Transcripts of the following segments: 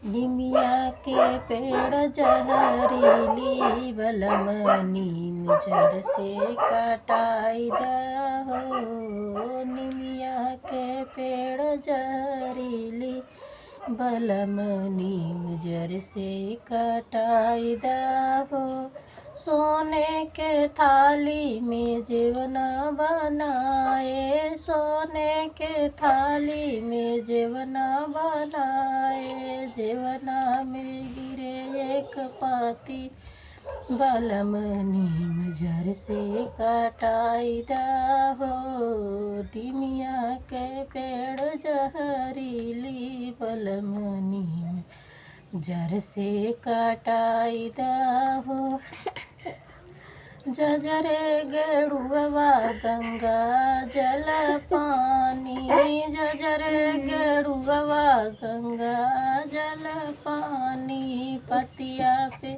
निमिया के पेड़ जहरीली बलम नीम जड़ से कटाई दहो। निमिया के पेड़ जहरीली बलम नीम जड़ से कटाई दहो। सोने के थाली में जेवना बनाए, सोने के थाली में जेवना बनाए, जेवना में गिरे एक पाती बलम नीम जड़ से कटाई दहो। निमिया के पेड़ जहरीली बलम नीम जड़ से कटाई दहो। जजरे गेड़ुआ गंगा जल पानी, जजरे गेड़ुआ गंगा जल पानी, पतिया पे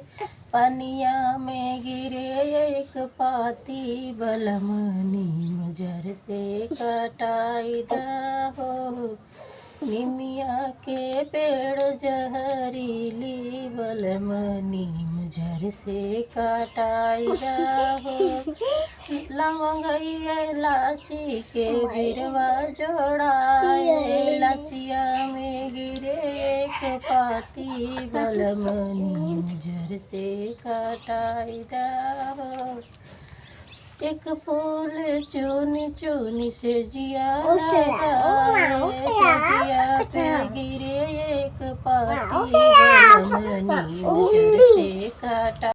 पनिया में गिरे एक पाती बलम नीम जड़ से कटाई दहो। निमिया के पेड़ जहरीली बलम नीम जड़ से कटाई दहो। लवंगइया इलाची के बिरवा जोड़ाए, लाचिया में गिरे एक पाती बलम नीम जड़ से कटाई दहो। एक फूल चुनी चुनी से जिया लगाए, से जिया पे गिरे एक पाती बलम नीम जड़ से कटाई